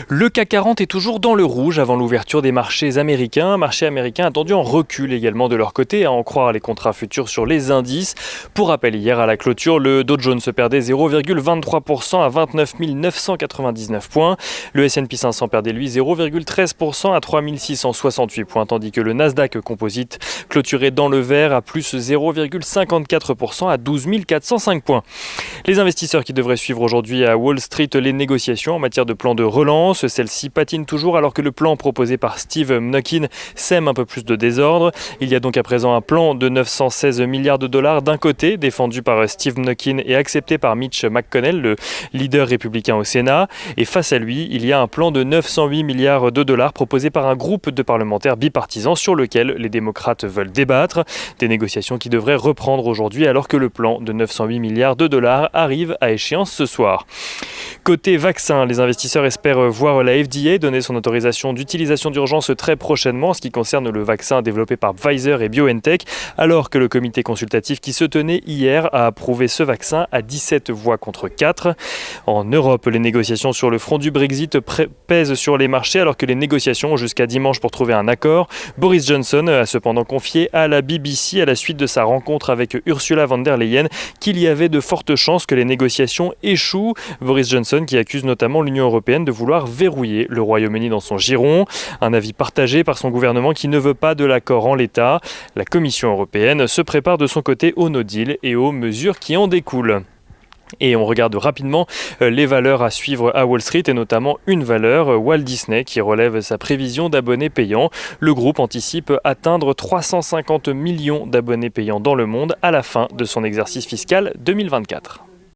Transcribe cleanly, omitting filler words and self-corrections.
Le CAC 40 est toujours dans le rouge avant l'ouverture des marchés américains. Marché américain attendu en recul également de leur côté, à en croire les contrats futurs sur les indices. Pour rappel, hier à la clôture, le Dow Jones se perdait 0,23% à 29 999 points. Le S&P 500 perdait lui 0,13% à 3 668 points, tandis que le Nasdaq Composite clôturait dans le vert à plus 0,54% à 12 405 points. Les investisseurs qui devraient suivre aujourd'hui à Wall Street les négociations en matière de plan de relance, celle-ci patine toujours alors que le plan proposé par Steve Mnuchin sème un peu plus de désordre. Il y a donc à présent un plan de 916 milliards de dollars d'un côté, défendu par Steve Mnuchin et accepté par Mitch McConnell, le leader républicain au Sénat. Et face à lui, il y a un plan de 908 milliards de dollars proposé par un groupe de parlementaires bipartisans sur lequel les démocrates veulent débattre. Des négociations qui devraient reprendre aujourd'hui alors que le plan de 908 milliards de dollars arrive à échéance ce soir. Côté vaccin, les investisseurs espèrent voir la FDA donner son autorisation d'utilisation d'urgence très prochainement en ce qui concerne le vaccin développé par Pfizer et BioNTech, alors que le comité consultatif qui se tenait hier a approuvé ce vaccin à 17 voix contre 4. En Europe, les négociations sur le front du Brexit pèsent sur les marchés alors que les négociations ont jusqu'à dimanche pour trouver un accord. Boris Johnson a cependant confié à la BBC à la suite de sa rencontre avec Ursula von der Leyen qu'il y avait de fortes chances que les négociations échouent. Boris Johnson qui accuse notamment l'Union européenne de vouloir verrouiller le Royaume-Uni dans son giron. Un avis partagé par son gouvernement qui ne veut pas de l'accord en l'état. La Commission européenne se prépare de son côté au no deal et aux mesures qui en découlent. Et on regarde rapidement les valeurs à suivre à Wall Street et notamment une valeur, Walt Disney, qui relève sa prévision d'abonnés payants. Le groupe anticipe atteindre 350 millions d'abonnés payants dans le monde à la fin de son exercice fiscal 2024.